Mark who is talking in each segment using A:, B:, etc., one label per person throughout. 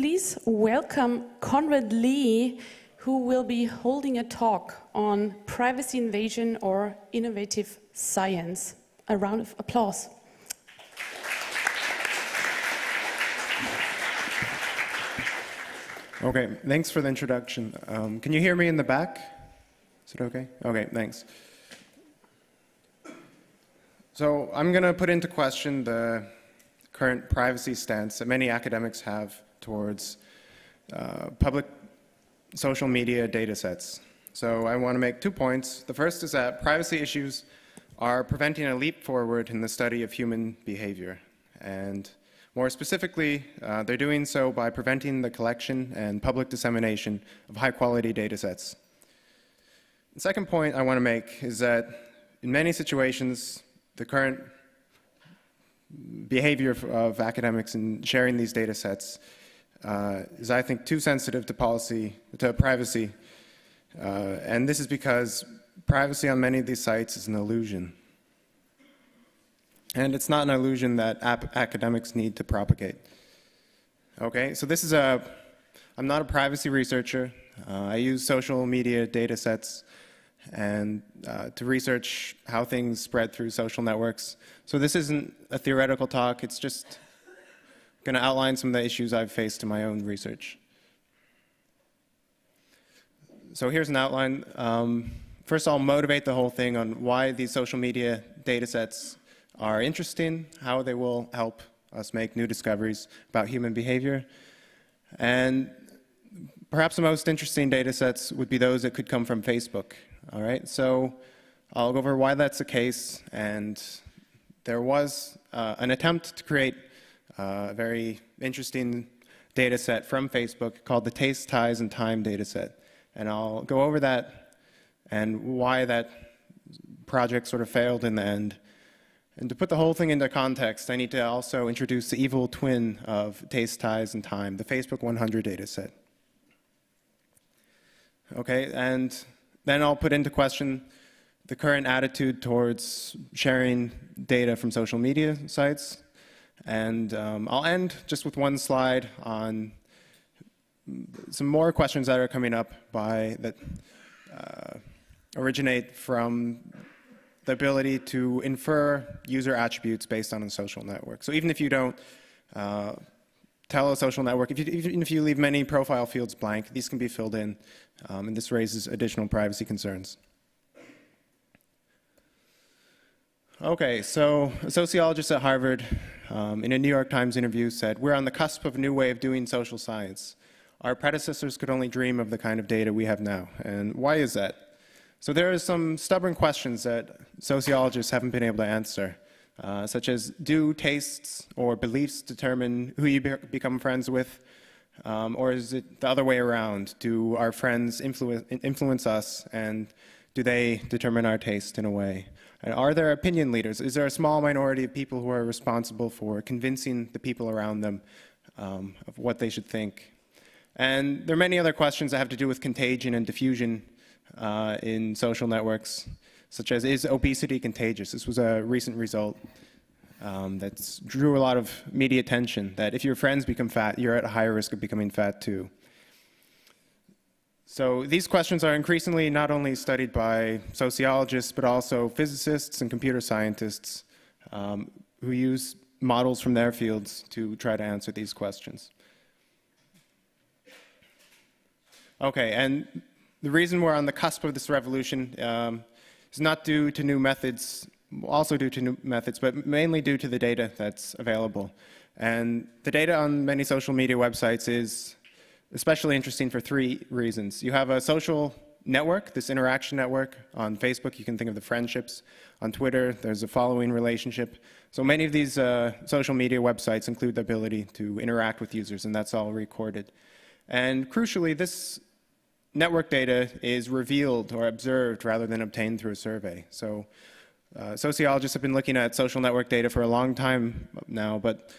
A: Please welcome Conrad Lee, who will be holding a talk on privacy invasion or innovative science. A round of applause.
B: Okay, thanks for the introduction. Can you hear me in the back? Is it okay? Okay, thanks. So I'm going to put into question the current privacy stance that many academics have towards public social media data sets. So I want to make 2 points. The first is that privacy issues are preventing a leap forward in the study of human behavior. And more specifically, they're doing so by preventing the collection and public dissemination of high-quality data sets. The second point I want to make is that in many situations, the current behavior of academics in sharing these data sets is, I think, too sensitive to privacy. And this is because privacy on many of these sites is an illusion. And it's not an illusion that academics need to propagate. Okay, so this is I'm not a privacy researcher. I use social media data sets and to research how things spread through social networks. So this isn't a theoretical talk, it's just going to outline some of the issues I've faced in my own research. So here's an outline. First I'll motivate the whole thing on why these social media data sets are interesting, how they will help us make new discoveries about human behavior. And perhaps the most interesting data sets would be those that could come from Facebook. All right, so I'll go over why that's the case. And there was an attempt to create a very interesting data set from Facebook called the Taste, Ties, and Time data set. And I'll go over that and why that project sort of failed in the end. And to put the whole thing into context, I need to also introduce the evil twin of Taste, Ties, and Time, the Facebook 100 data set. Okay, and then I'll put into question the current attitude towards sharing data from social media sites. And I'll end just with one slide on some more questions that are coming up that originate from the ability to infer user attributes based on a social network. So even if you don't tell a social network, even if you leave many profile fields blank, these can be filled in, and this raises additional privacy concerns. Okay, so a sociologist at Harvard in a New York Times interview said, "We're on the cusp of a new way of doing social science. Our predecessors could only dream of the kind of data we have now." And why is that? So there are some stubborn questions that sociologists haven't been able to answer, such as, do tastes or beliefs determine who you become friends with? Or is it the other way around? Do our friends influence us, and do they determine our taste in a way? And are there opinion leaders? Is there a small minority of people who are responsible for convincing the people around them of what they should think? And there are many other questions that have to do with contagion and diffusion in social networks, such as, is obesity contagious? This was a recent result that drew a lot of media attention, that if your friends become fat, you're at a higher risk of becoming fat too. So these questions are increasingly not only studied by sociologists, but also physicists and computer scientists who use models from their fields to try to answer these questions. Okay, and the reason we're on the cusp of this revolution is not due to new methods, also due to new methods, but mainly due to the data that's available. And the data on many social media websites is especially interesting for 3 reasons. You have a social network, this interaction network. On Facebook, you can think of the friendships. On Twitter, there's a following relationship. So many of these social media websites include the ability to interact with users, and that's all recorded. And crucially, this network data is revealed or observed rather than obtained through a survey. So sociologists have been looking at social network data for a long time now, but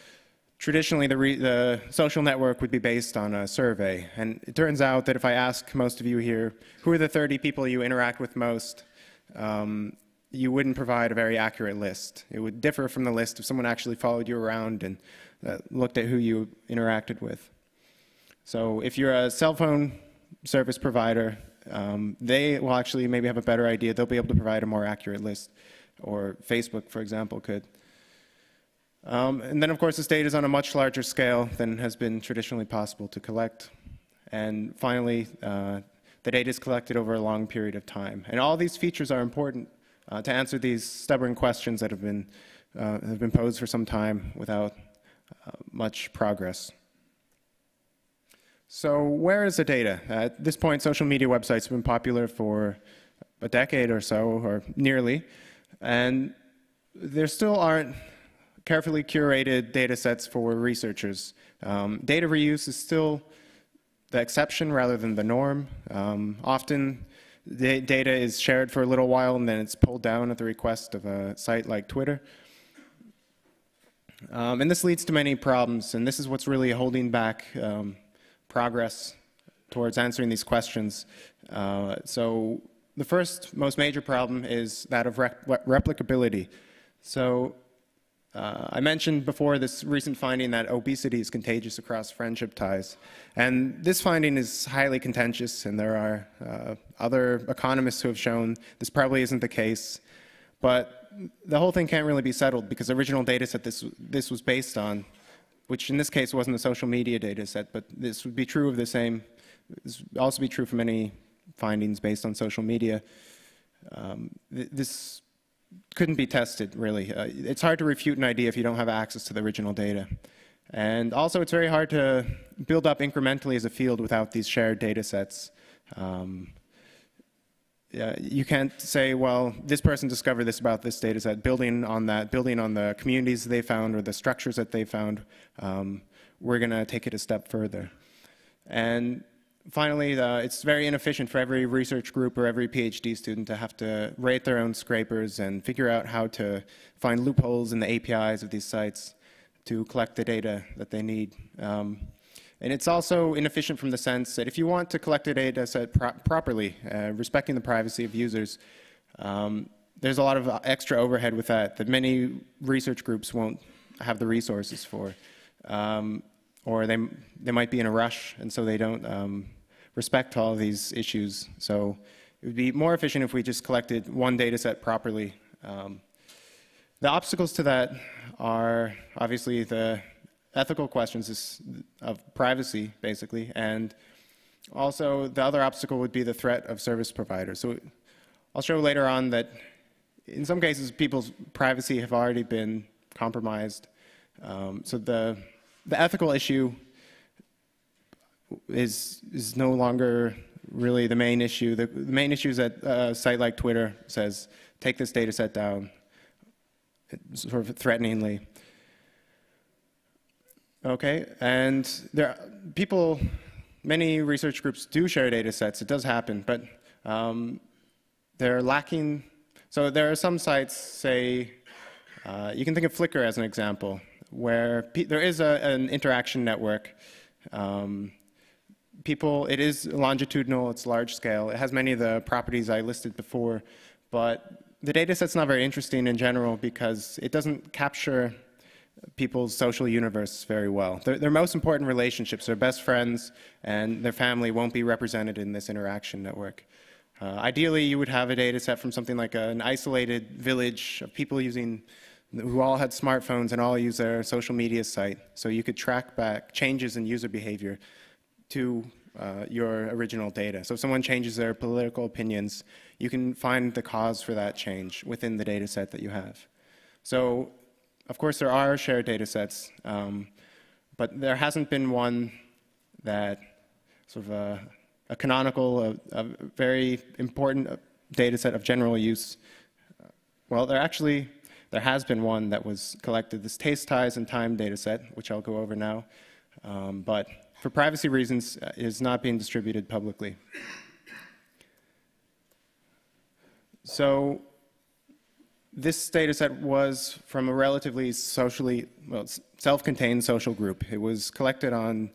B: traditionally the social network would be based on a survey. And it turns out that if I ask most of you here, who are the 30 people you interact with most, you wouldn't provide a very accurate list. It would differ from the list if someone actually followed you around and looked at who you interacted with. So if you're a cell phone service provider, they will actually maybe have a better idea. They'll be able to provide a more accurate list, or Facebook, for example, could. And then, of course, this data is on a much larger scale than has been traditionally possible to collect. And finally, the data is collected over a long period of time. And all these features are important to answer these stubborn questions that have been posed for some time without much progress. So where is the data? At this point, social media websites have been popular for a decade or so, or nearly, and there still aren't carefully curated data sets for researchers. Data reuse is still the exception rather than the norm. Often, the data is shared for a little while and then it's pulled down at the request of a site like Twitter. And this leads to many problems, and this is what's really holding back progress towards answering these questions. So the first, most major problem is that of replicability. So I mentioned before this recent finding that obesity is contagious across friendship ties. And this finding is highly contentious, and there are other economists who have shown this probably isn't the case. But the whole thing can't really be settled because the original data set this was based on, which in this case wasn't a social media data set, but this would be true of the same, this would also be true for many findings based on social media. This couldn't be tested, really. It's hard to refute an idea if you don't have access to the original data. And also, it's very hard to build up incrementally as a field without these shared data sets. You can't say, well, this person discovered this about this data set, building on that, building on the communities they found or the structures that they found, we're going to take it a step further. And finally, it's very inefficient for every research group or every PhD student to have to rate their own scrapers and figure out how to find loopholes in the APIs of these sites to collect the data that they need. And it's also inefficient from the sense that if you want to collect a data set properly, respecting the privacy of users, there's a lot of extra overhead with that many research groups won't have the resources for. Or they might be in a rush, and so they don't respect all of these issues. So it would be more efficient if we just collected one data set properly. The obstacles to that are obviously the ethical questions of privacy, basically, and also the other obstacle would be the threat of service providers. So I'll show later on that in some cases people's privacy have already been compromised. So the ethical issue is no longer really the main issue. The main issue is that a site like Twitter says, take this data set down, sort of threateningly. Okay, and many research groups do share data sets. It does happen, but they're lacking. So there are some sites, say, you can think of Flickr as an example, where there is an interaction network. It is longitudinal, it's large scale, it has many of the properties I listed before, but the data set's not very interesting in general because it doesn't capture people's social universe very well. Their most important relationships, their best friends and their family, won't be represented in this interaction network. Ideally, you would have a data set from something like an isolated village of people who all had smartphones and all use their social media site, so you could track back changes in user behavior to your original data. So if someone changes their political opinions, you can find the cause for that change within the data set that you have. So of course, there are shared data sets, but there hasn't been one that sort of a canonical, a very important data set of general use. Well, there has been one that was collected, this taste, ties, and time data set, which I'll go over now, but for privacy reasons, is not being distributed publicly. So this data set was from a relatively self-contained social group. It was collected on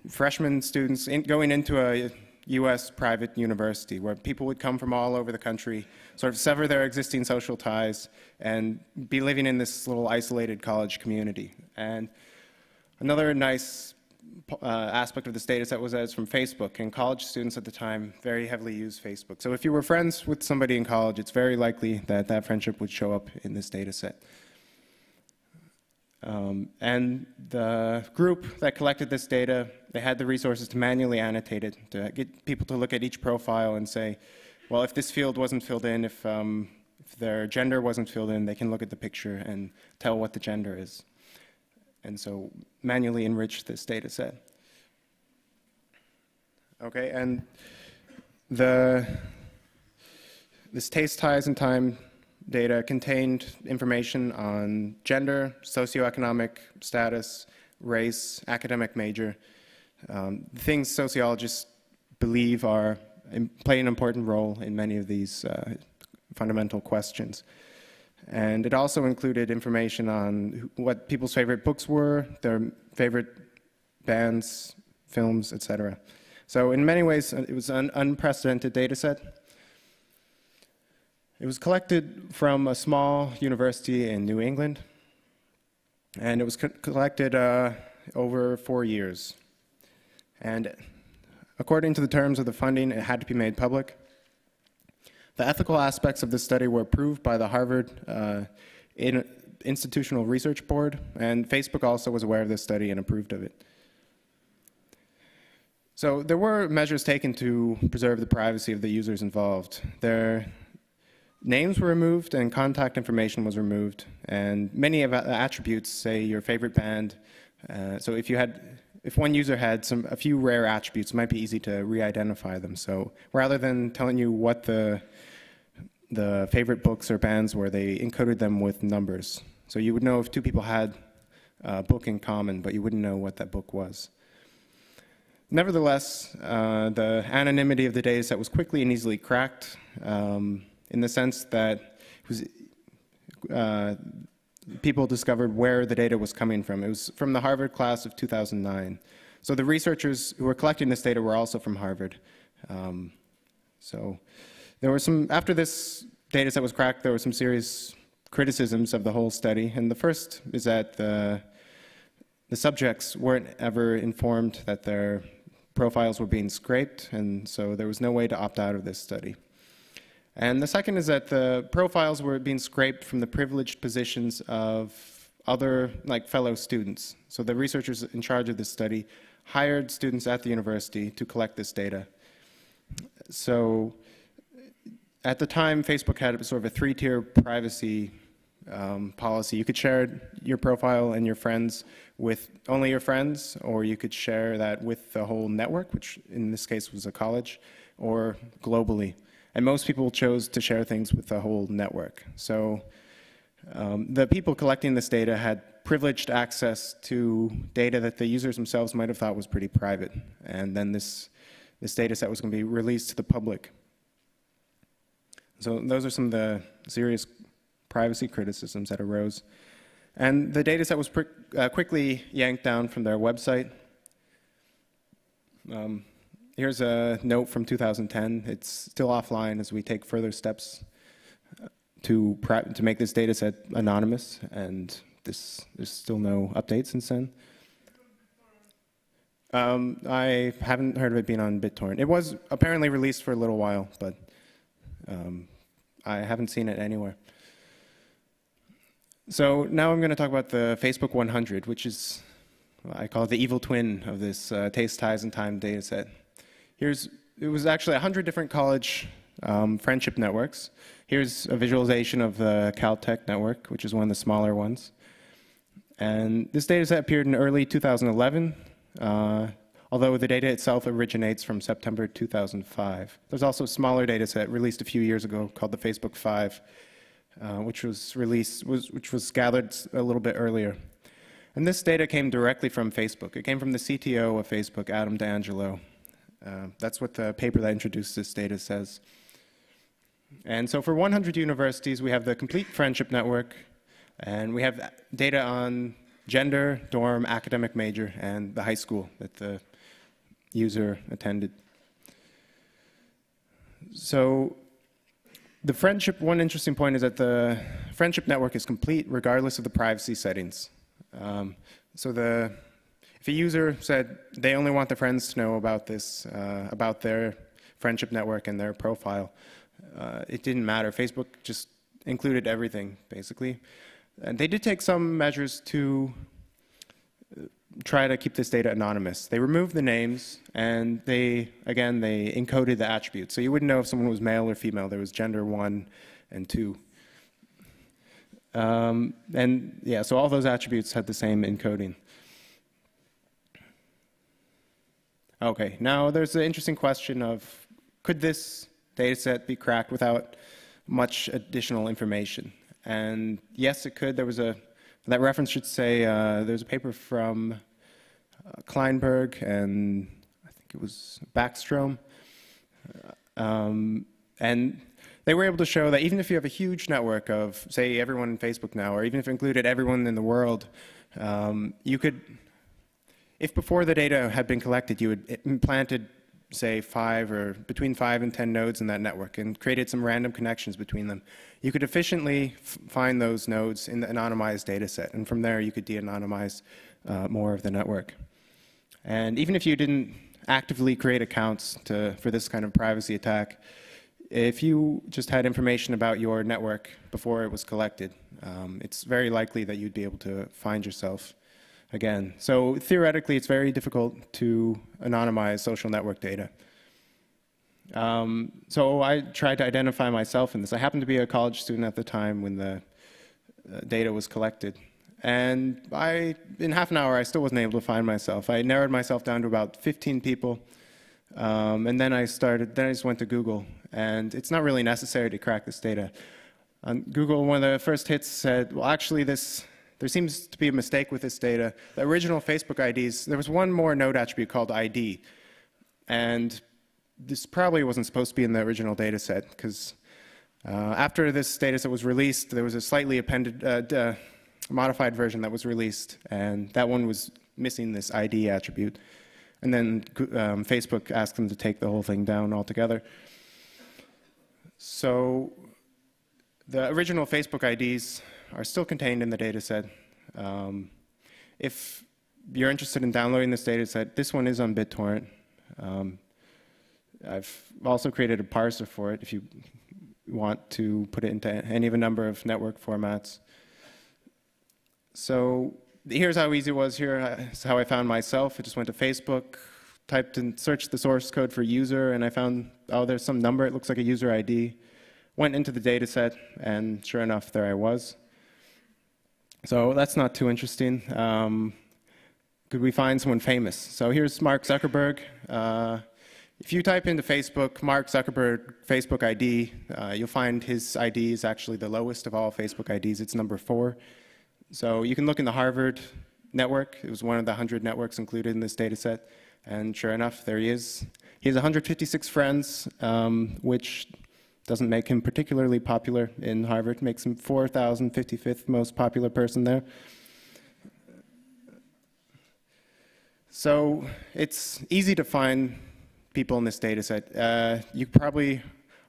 B: freshman students going into a US private university where people would come from all over the country, sort of sever their existing social ties and be living in this little isolated college community. And another nice aspect of this data set was that it's from Facebook, and college students at the time very heavily used Facebook. So if you were friends with somebody in college, it's very likely that that friendship would show up in this data set. And the group that collected this data, they had the resources to manually annotate it, to get people to look at each profile and say, well, if this field wasn't filled in, if their gender wasn't filled in, they can look at the picture and tell what the gender is. And so manually enrich this data set. Okay, and this taste, ties, and time data contained information on gender, socioeconomic status, race, academic major, things sociologists believe play an important role in many of these fundamental questions. And it also included information on what people's favorite books were, their favorite bands, films, etc. So in many ways, it was an unprecedented data set. It was collected from a small university in New England, and it was collected over 4 years. And according to the terms of the funding, it had to be made public. The ethical aspects of this study were approved by the Harvard Institutional Research Board, and Facebook also was aware of this study and approved of it. So there were measures taken to preserve the privacy of the users involved. Their names were removed and contact information was removed, and many of the attributes, say your favorite band, so if one user had a few rare attributes, it might be easy to re-identify them. So rather than telling you what the favorite books or bands were, they encoded them with numbers. So you would know if two people had a book in common, but you wouldn't know what that book was. Nevertheless, the anonymity of the data set was quickly and easily cracked, in the sense that people discovered where the data was coming from. It was from the Harvard class of 2009. So the researchers who were collecting this data were also from Harvard. So there were after this data set was cracked, there were some serious criticisms of the whole study. And the first is that the subjects weren't ever informed that their profiles were being scraped, and so there was no way to opt out of this study. And the second is that the profiles were being scraped from the privileged positions of other, fellow students. So the researchers in charge of this study hired students at the university to collect this data. So at the time, Facebook had sort of a three-tier privacy policy. You could share your profile and your friends with only your friends, or you could share that with the whole network, which in this case was a college, or globally. And most people chose to share things with the whole network. So the people collecting this data had privileged access to data that the users themselves might have thought was pretty private. And then this data set was going to be released to the public. So those are some of the serious privacy criticisms that arose. And the data set was quickly yanked down from their website. Here's a note from 2010. It's still offline as we take further steps to make this data set anonymous, and there's still no updates since then. I haven't heard of it being on BitTorrent. It was apparently released for a little while, but I haven't seen it anywhere. So now I'm going to talk about the Facebook 100, which is, I call it the evil twin of this taste, ties, and time data set. It was actually 100 different college friendship networks. Here's a visualization of the Caltech Network, which is one of the smaller ones. And this data set appeared in early 2011, although the data itself originates from September 2005. There's also a smaller data set released a few years ago called the Facebook 5, which was gathered a little bit earlier. And this data came directly from Facebook. It came from the CTO of Facebook, Adam D'Angelo. That's what the paper that introduced this data says. And so for 100 universities, we have the complete friendship network, and we have data on gender, dorm, academic major, and the high school that the user attended. So one interesting point is that the friendship network is complete regardless of the privacy settings. If a user said they only want their friends to know about this, about their friendship network and their profile, it didn't matter. Facebook just included everything, basically. And they did take some measures to try to keep this data anonymous. They removed the names, and they encoded the attributes. So you wouldn't know if someone was male or female. There was gender 1 and 2. And yeah, so all those attributes had the same encoding. Okay, now there's the interesting question of, could this data set be cracked without much additional information? And yes, it could. There was that reference should say, there's a paper from Kleinberg and I think it was Backstrom. And they were able to show that even if you have a huge network of, say, everyone in Facebook now, or even if it included everyone in the world, you could, if before the data had been collected, you had implanted, say, between 5 and 10 nodes in that network and created some random connections between them, you could efficiently find those nodes in the anonymized data set. And from there, you could de-anonymize more of the network. And even if you didn't actively create accounts for this kind of privacy attack, if you just had information about your network before it was collected, it's very likely that you'd be able to find yourself again. So theoretically, it's very difficult to anonymize social network data. So I tried to identify myself in this. I happened to be a college student at the time when the data was collected. And in half an hour, I still wasn't able to find myself. I narrowed myself down to about 15 people. And then I just went to Google. And it's not really necessary to crack this data. On Google, one of the first hits said, well, actually, there seems to be a mistake with this data. The original Facebook IDs, there was one more node attribute called ID. And this probably wasn't supposed to be in the original data set, because after this data set was released, there was a slightly modified version that was released, and that one was missing this ID attribute. And then Facebook asked them to take the whole thing down altogether. So the original Facebook IDs are still contained in the data set. If you're interested in downloading this data set, this one is on BitTorrent. I've also created a parser for it if you want to put it into any of a number of network formats. So here's how easy it was. Here's how I found myself. I just went to Facebook, searched the source code for user, and I found, oh, there's some number. It looks like a user ID. Went into the data set, and sure enough, there I was. So that's not too interesting. Could we find someone famous? So here's Mark Zuckerberg. If you type into Facebook, Mark Zuckerberg Facebook ID, you'll find his ID is actually the lowest of all Facebook IDs. It's number 4. So you can look in the Harvard network. It was one of the 100 networks included in this data set. And sure enough, there he is. He has 156 friends, which doesn't make him particularly popular in Harvard. Makes him 4,055th most popular person there. So it's easy to find people in this data set. You could probably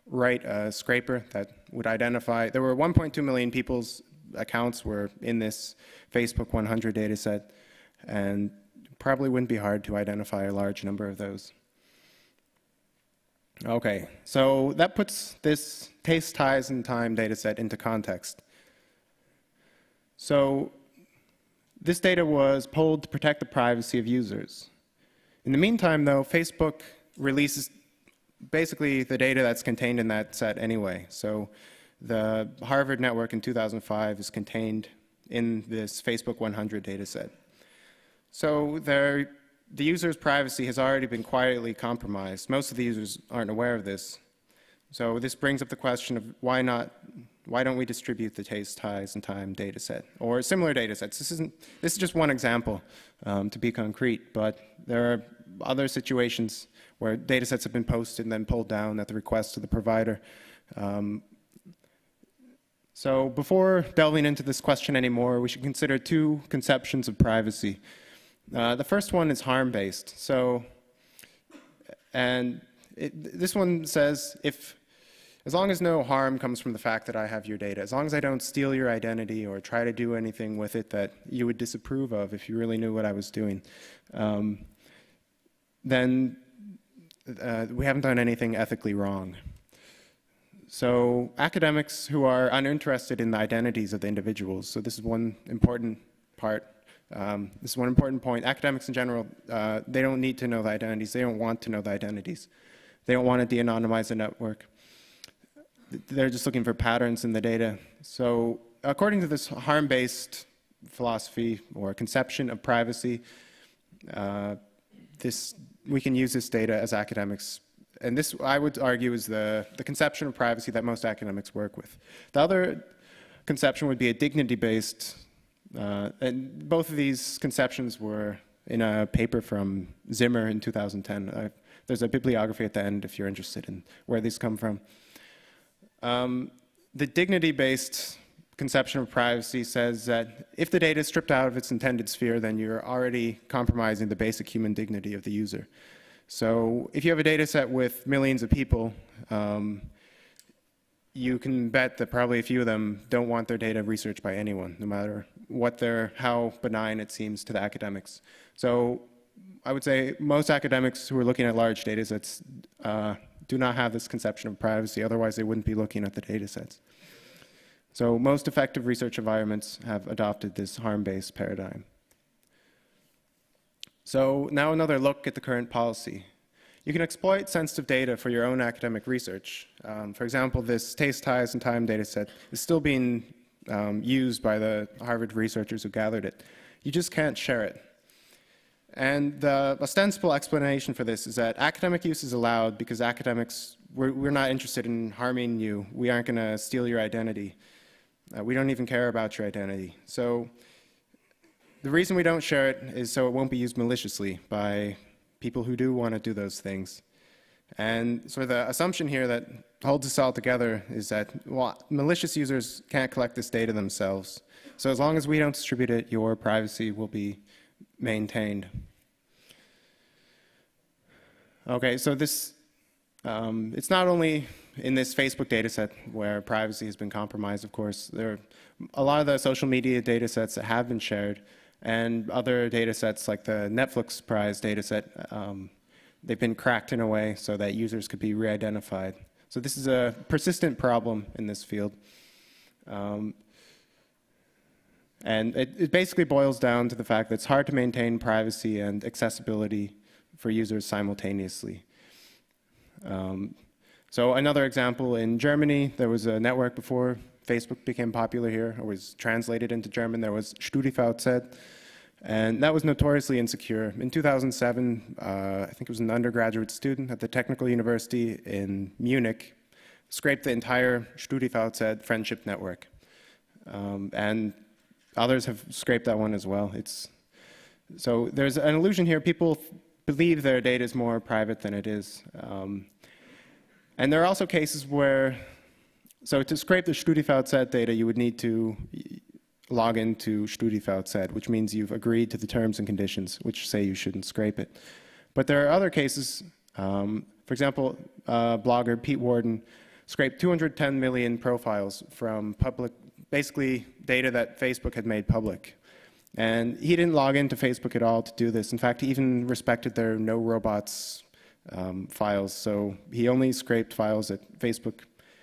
B: write a scraper that would identify. There were 1.2 million people's accounts were in this Facebook 100 data set, and probably wouldn't be hard to identify a large number of those. Okay, so that puts this taste, ties, and time data set into context. So this data was pulled to protect the privacy of users. In the meantime, though, Facebook releases basically the data that's contained in that set anyway. So the Harvard network in 2005 is contained in this Facebook 100 data set. So the user's privacy has already been quietly compromised. Most of the users aren't aware of this. So this brings up the question of why don't we distribute the taste, ties, and time data set, or similar data sets? This is just one example to be concrete, but there are other situations where data sets have been posted and then pulled down at the request of the provider. So before delving into this question anymore, we should consider 2 conceptions of privacy. The first one is harm-based. So, this one says if as long as no harm comes from the fact that I have your data, as long as I don't steal your identity or try to do anything with it that you would disapprove of if you really knew what I was doing, then we haven't done anything ethically wrong. So academics who are uninterested in the identities of the individuals, so this is one important part. This is one important point. Academics in general, they don't need to know the identities. They don't want to know the identities. They don't want to de-anonymize the network. They're just looking for patterns in the data. So according to this harm-based philosophy or conception of privacy, we can use this data as academics. And this, I would argue, is the conception of privacy that most academics work with. The other conception would be a dignity-based, and both of these conceptions were in a paper from Zimmer in 2010. There's a bibliography at the end if you're interested in where these come from. The dignity-based conception of privacy says that if the data is stripped out of its intended sphere, then you're already compromising the basic human dignity of the user. So if you have a data set with millions of people, you can bet that probably a few of them don't want their data researched by anyone, no matter how benign it seems to the academics. So I would say most academics who are looking at large data sets do not have this conception of privacy, otherwise they wouldn't be looking at the data sets. So most effective research environments have adopted this harm-based paradigm. So now another look at the current policy. You can exploit sensitive data for your own academic research. For example, this taste, ties, and time data set is still being used by the Harvard researchers who gathered it. You just can't share it. And the ostensible explanation for this is that academic use is allowed because academics, we're not interested in harming you. We aren't going to steal your identity. We don't even care about your identity. So the reason we don't share it is so it won't be used maliciously by people who do want to do those things. And so the assumption here that holds us all together is that, well, malicious users can't collect this data themselves. So as long as we don't distribute it, your privacy will be maintained. Okay, so this, it's not only in this Facebook data set where privacy has been compromised, of course. There are a lot of the social media data sets that have been shared, and other data sets like the Netflix Prize data set, they've been cracked in a way so that users could be re-identified. So this is a persistent problem in this field. And it basically boils down to the fact that it's hard to maintain privacy and accessibility for users simultaneously. So another example, in Germany, there was a network before Facebook became popular here, or was translated into German. There was StudiVZ, and that was notoriously insecure. In 2007, I think it was an undergraduate student at the Technical University in Munich, scraped the entire StudiVZ friendship network. And others have scraped that one as well. So there's an illusion here. People believe their data is more private than it is. And there are also cases where, so to scrape the StudiVZ data, you would need to log into StudiVZ, which means you've agreed to the terms and conditions, which say you shouldn't scrape it. But there are other cases. For example, blogger Pete Warden scraped 210 million profiles from public, basically data that Facebook had made public. And he didn't log into Facebook at all to do this. In fact, he even respected their no robots files. So he only scraped files that Facebook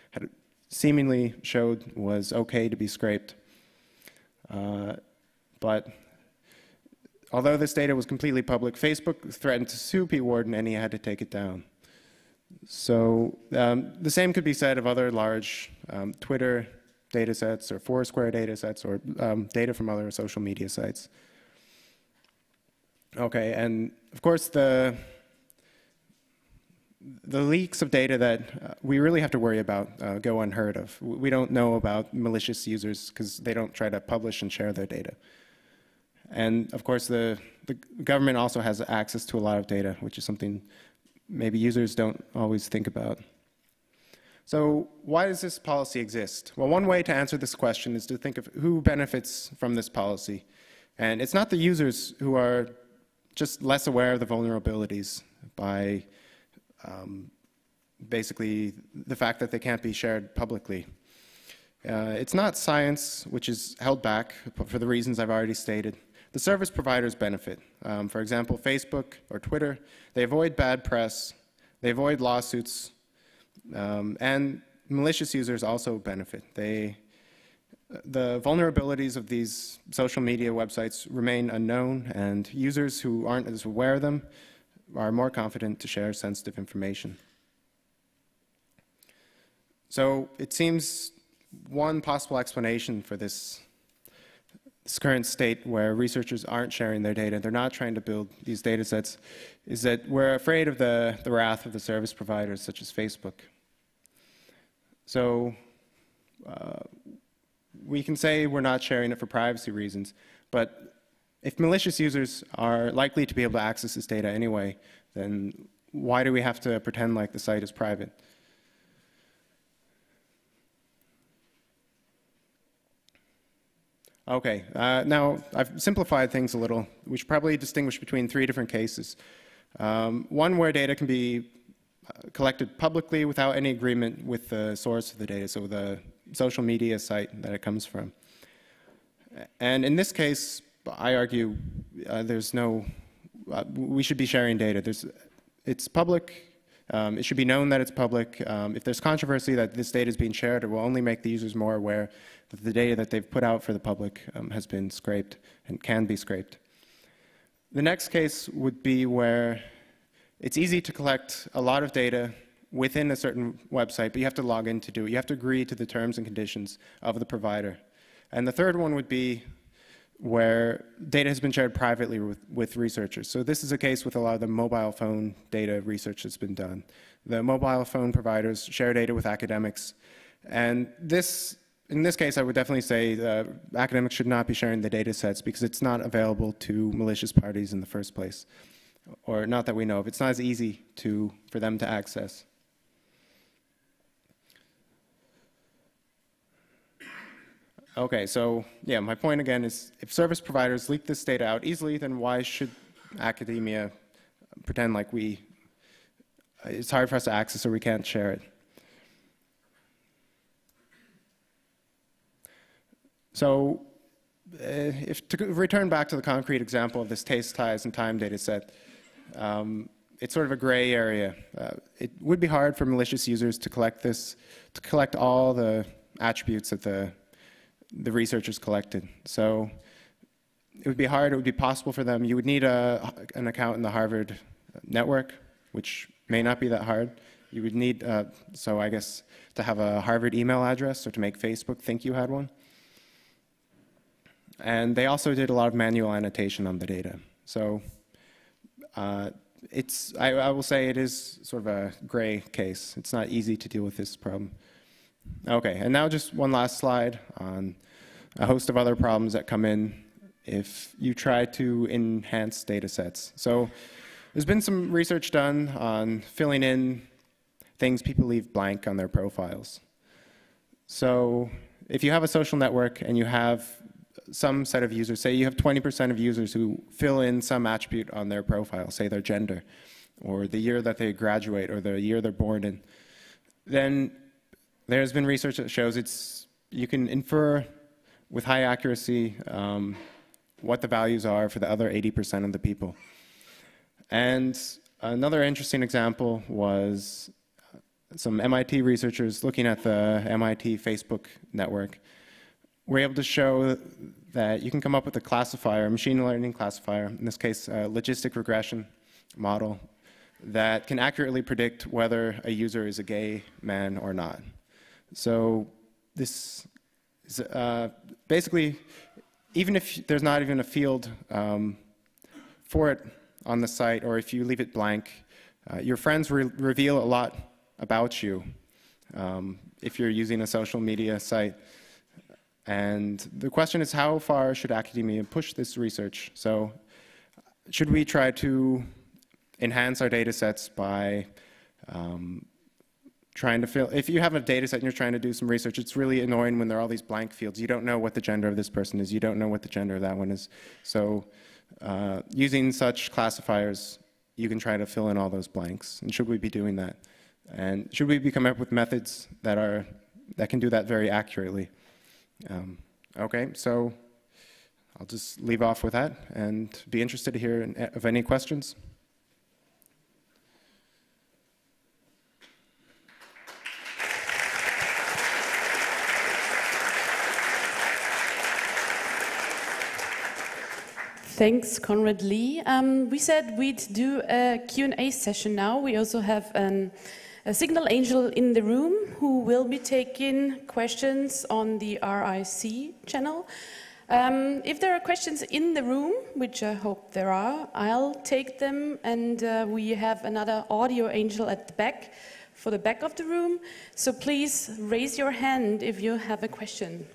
B: had seemingly showed was okay to be scraped. But although this data was completely public, Facebook threatened to sue Pete Warden and he had to take it down. So the same could be said of other large Twitter data sets or Foursquare data sets or data from other social media sites. Okay, and of course the leaks of data that we really have to worry about go unheard of. We don't know about malicious users because they don't try to publish and share their data. And of course the government also has access to a lot of data, which is something maybe users don't always think about. So why does this policy exist? Well, one way to answer this question is to think of who benefits from this policy. And it's not the users who are just less aware of the vulnerabilities by basically the fact that they can't be shared publicly. It's not science which is held back for the reasons I've already stated. The service providers benefit. For example, Facebook or Twitter, they avoid bad press, they avoid lawsuits, and malicious users also benefit. The vulnerabilities of these social media websites remain unknown, and users who aren't as aware of them are more confident to share sensitive information. So it seems one possible explanation for this current state where researchers aren't sharing their data, they're not trying to build these data sets, is that we're afraid of the wrath of the service providers such as Facebook. So we can say we're not sharing it for privacy reasons, but if malicious users are likely to be able to access this data anyway, then why do we have to pretend like the site is private? Okay, now I've simplified things a little. We should probably distinguish between 3 different cases. One where data can be collected publicly without any agreement with the source of the data, so the social media site that it comes from. And in this case, I argue we should be sharing data. It's public. It should be known that it's public. If there's controversy that this data is being shared, it will only make the users more aware that the data that they've put out for the public has been scraped and can be scraped. The next case would be where it's easy to collect a lot of data within a certain website, but you have to log in to do it. You have to agree to the terms and conditions of the provider. And the third one would be where data has been shared privately with researchers. So this is a case with a lot of the mobile phone data research that's been done. The mobile phone providers share data with academics. And in this case, I would definitely say academics should not be sharing the data sets because it's not available to malicious parties in the first place. Or not that we know of. It's not as easy for them to access. Okay, so yeah, my point again is if service providers leak this data out easily, then why should academia pretend like it's hard for us to access or we can't share it? So to return back to the concrete example of this taste, ties, and time data set, it's sort of a gray area. It would be hard for malicious users to collect all the attributes that the researchers collected. So it would be hard, it would be possible for them. You would need an account in the Harvard network, which may not be that hard. You would need, so I guess, to have a Harvard email address or to make Facebook think you had one. And they also did a lot of manual annotation on the data. So I will say it is sort of a gray case. It's not easy to deal with this problem. Okay, and now just one last slide on a host of other problems that come in if you try to enhance data sets. So there's been some research done on filling in things people leave blank on their profiles. So if you have a social network and you have some set of users, say you have 20% of users who fill in some attribute on their profile, say their gender, or the year that they graduate, or the year they're born in, then there's been research that shows you can infer with high accuracy what the values are for the other 80% of the people. And another interesting example was some MIT researchers looking at the MIT Facebook network were able to show that you can come up with a classifier, a machine learning classifier, in this case a logistic regression model, that can accurately predict whether a user is a gay man or not. So this is basically, even if there's not even a field for it on the site, or if you leave it blank, your friends reveal a lot about you if you're using a social media site. And the question is, how far should academia push this research? So should we try to enhance our data sets by trying to fill, if you have a data set and you're trying to do some research, it's really annoying when there are all these blank fields. You don't know what the gender of this person is. You don't know what the gender of that one is. So using such classifiers, you can try to fill in all those blanks. And should we be doing that? And should we be coming up with methods that can do that very accurately? Okay, so I'll just leave off with that and be interested to hear of any questions.
A: Thanks, Conrad Lee. We said we'd do a Q&A session now. We also have a signal angel in the room who will be taking questions on the RIC channel. If there are questions in the room, which I hope there are, I'll take them, and we have another audio angel at the back, for the back of the room. So please raise your hand if you have a question.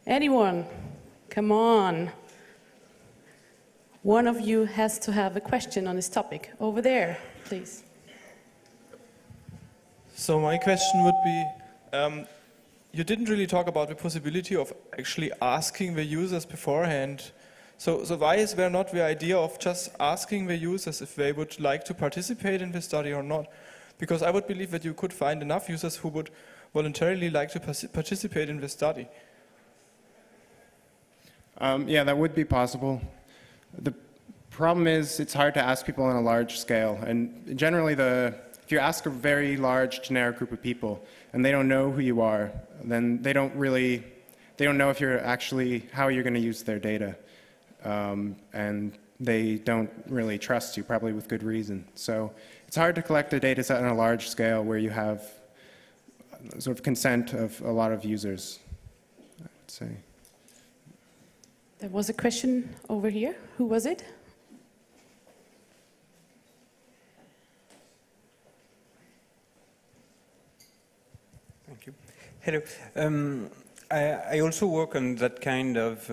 A: Anyone? Come on. One of you has to have a question on this topic. Over there, please.
C: So my question would be, you didn't really talk about the possibility of actually asking the users beforehand. So why is there not the idea of just asking the users if they would like to participate in the study or not? Because I would believe that you could find enough users who would voluntarily like to participate in the study.
B: Yeah, that would be possible. The problem is it's hard to ask people on a large scale. And generally, if you ask a very large generic group of people and they don't know who you are, then they don't know if you're actually, how you're going to use their data. And they don't really trust you, probably with good reason. So it's hard to collect a data set on a large scale where you have sort of consent of a lot of users, I would say.
A: There was a question over here. Who was it?
D: Thank you. Hello. I also work on that kind of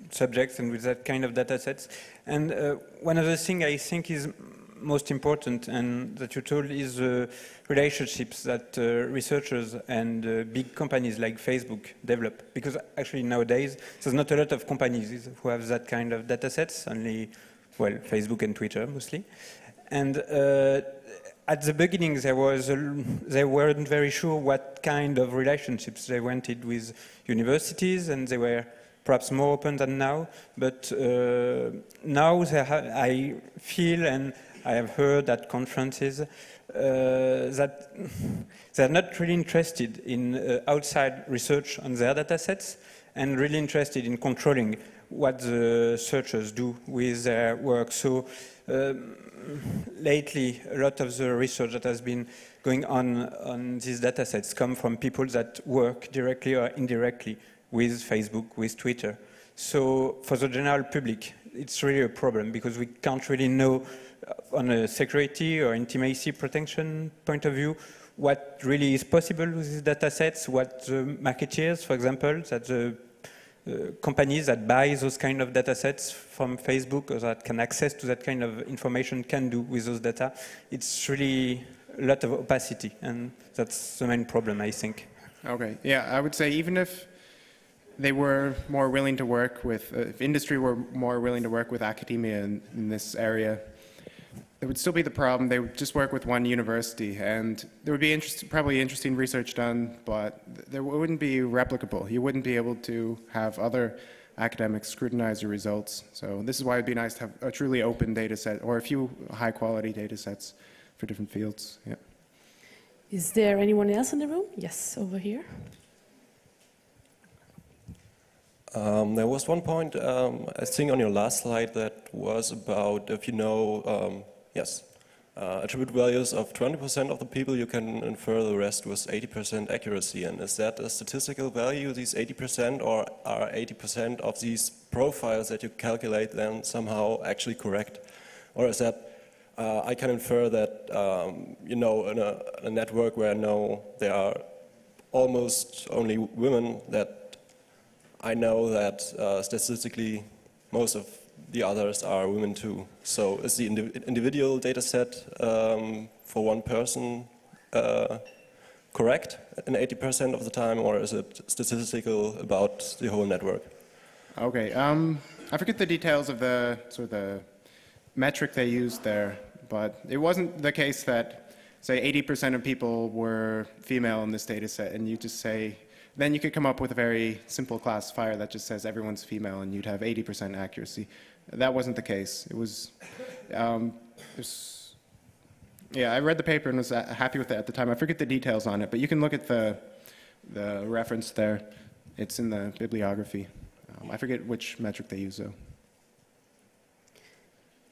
D: subjects and with that kind of data sets. And one of the things I think is most important and that you told is relationships that researchers and big companies like Facebook develop. Because actually nowadays there's not a lot of companies who have that kind of data sets, only, well, Facebook and Twitter mostly. And at the beginning they weren't very sure what kind of relationships they wanted with universities, and they were perhaps more open than now. But now I feel, and I have heard at conferences, that they're not really interested in outside research on their data sets and really interested in controlling what the searchers do with their work. So lately, a lot of the research that has been going on these data sets come from people that work directly or indirectly with Facebook, with Twitter. So for the general public, it's really a problem because we can't really know on a security or intimacy protection point of view what really is possible with these data sets, what the marketeers, for example, that the companies that buy those kind of data sets from Facebook or that can access to that kind of information can do with those data. It's really a lot of opacity, and that's the main problem, I think.
B: Okay, yeah, I would say even if they were more willing to work with, if industry were more willing to work with academia in this area, there would still be the problem. They would just work with one university, and there would be probably interesting research done, but there wouldn't be replicable. You wouldn't be able to have other academics scrutinize your results. So this is why it'd be nice to have a truly open data set or a few high-quality data sets for different fields. Yeah.
A: Is there anyone else in the room? Yes, over here.
E: There was one point, I think on your last slide, that was about if you know, attribute values of 20% of the people, you can infer the rest with 80% accuracy. And is that a statistical value, these 80%, or are 80% of these profiles that you calculate then somehow actually correct? Or is that, I can infer that, you know, in a network where I know there are almost only women, that I know that statistically most of the others are women too. So is the individual data set for one person correct in 80% of the time, or is it statistical about the whole network?
B: Okay, I forget the details of the sort of the metric they used there, but it wasn't the case that, say, 80% of people were female in this data set, and you just say, then you could come up with a very simple classifier that just says everyone's female, and you'd have 80% accuracy. That wasn't the case. It was, yeah, I read the paper and was happy with it at the time. I forget the details on it, but you can look at the reference there. It's in the bibliography. I forget which metric they use, though.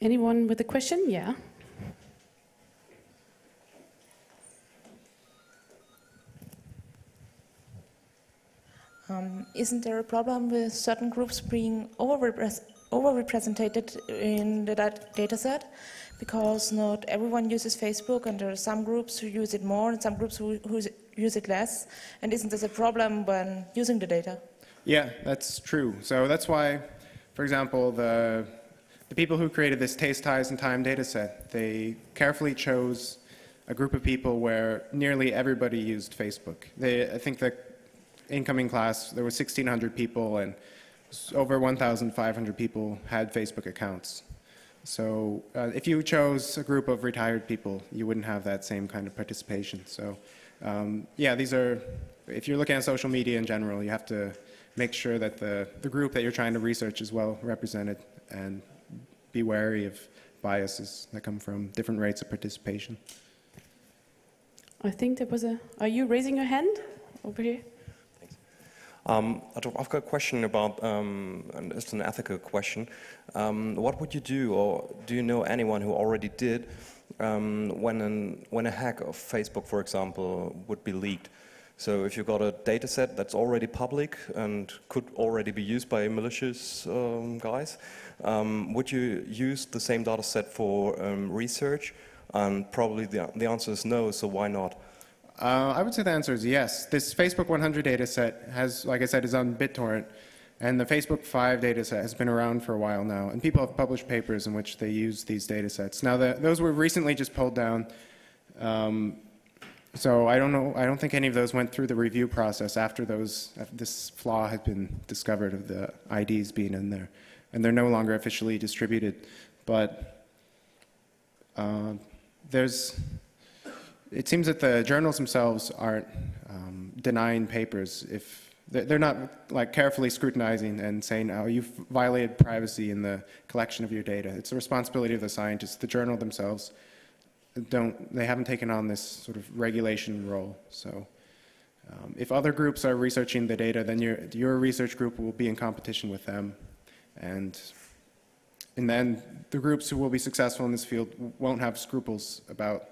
A: Anyone with a question? Yeah.
F: Isn't there a problem with certain groups being overrepresented in the data set? Because not everyone uses Facebook, and there are some groups who use it more and some groups who use it less. And isn't this a problem when using the data?
B: Yeah, that's true. So that's why, for example, the people who created this taste, ties, and time data set, they carefully chose a group of people where nearly everybody used Facebook. I think the incoming class, there were 1,600 people, and over 1,500 people had Facebook accounts. So if you chose a group of retired people, you wouldn't have that same kind of participation. So yeah, these are, if you're looking at social media in general, you have to make sure that the group that you're trying to research is well represented, and be wary of biases that come from different rates of participation.
A: I think there was a, are you raising your hand over here?
G: I've got a question about, and it's an ethical question. What would you do, or do you know anyone who already did, when a hack of Facebook, for example, would be leaked? So if you've got a data set that's already public and could already be used by malicious guys, would you use the same data set for research? And probably the answer is no, so why not?
B: I would say the answer is yes. This Facebook 100 data set has, like I said, is on BitTorrent, and the Facebook 5 data set has been around for a while now, and people have published papers in which they use these data sets. Now, those were recently just pulled down, so I don't know. I don't think any of those went through the review process after this flaw had been discovered of the IDs being in there, and they're no longer officially distributed. But it seems that the journals themselves aren't denying papers if they're not like carefully scrutinizing and saying, "Oh, you've violated privacy in the collection of your data." It's the responsibility of the scientists. The journal themselves they haven't taken on this sort of regulation role. So if other groups are researching the data, then your research group will be in competition with them, and then the groups who will be successful in this field won't have scruples about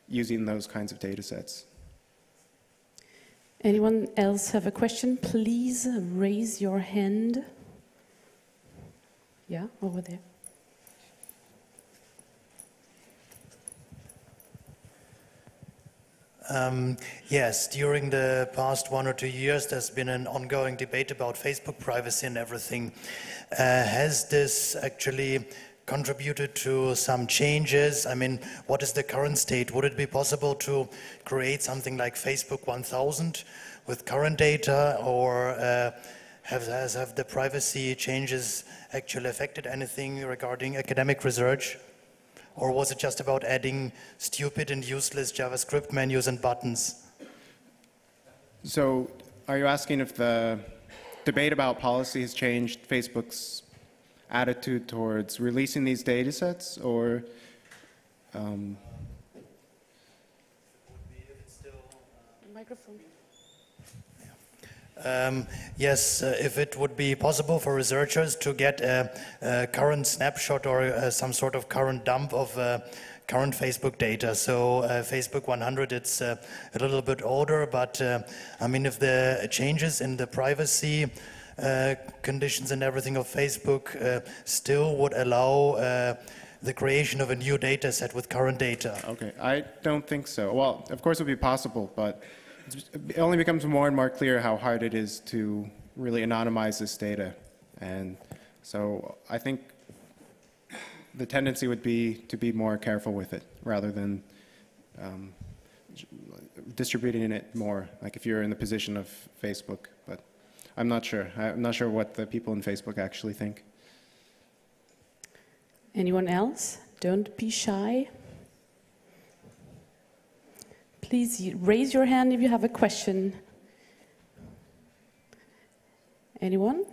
B: using those kinds of data sets.
A: Anyone else have a question? Please raise your hand. Yeah, over there.
H: Yes, during the past 1 or 2 years, there's been an ongoing debate about Facebook privacy and everything. Has this actually contributed to some changes? I mean, what is the current state? Would it be possible to create something like Facebook 1000 with current data, or have the privacy changes actually affected anything regarding academic research? Or was it just about adding stupid and useless JavaScript menus and buttons?
B: So are you asking if the debate about policy has changed Facebook's attitude towards releasing these data sets, or
A: Microphone.
H: Yes, if it would be possible for researchers to get a current snapshot or some sort of current dump of current Facebook data. So Facebook 100, it's a little bit older, but I mean, if the changes in the privacy conditions and everything of Facebook still would allow the creation of a new data set with current data.
B: Okay, I don't think so. Well, of course it would be possible, but it only becomes more and more clear how hard it is to really anonymize this data. And so I think the tendency would be to be more careful with it rather than distributing it more, like if you're in the position of Facebook. But I'm not sure. I'm not sure what the people in Facebook actually think.
A: Anyone else? Don't be shy. Please raise your hand if you have a question. Anyone?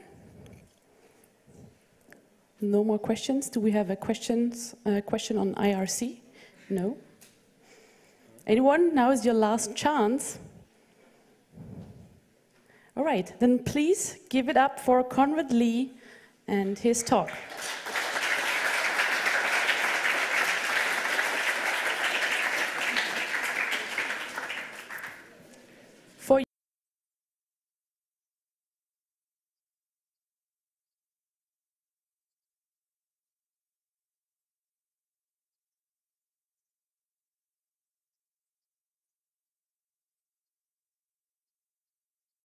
A: No more questions? Do we have a question on IRC? No? Anyone? Now is your last chance. All right, then please give it up for Conrad Lee and his talk.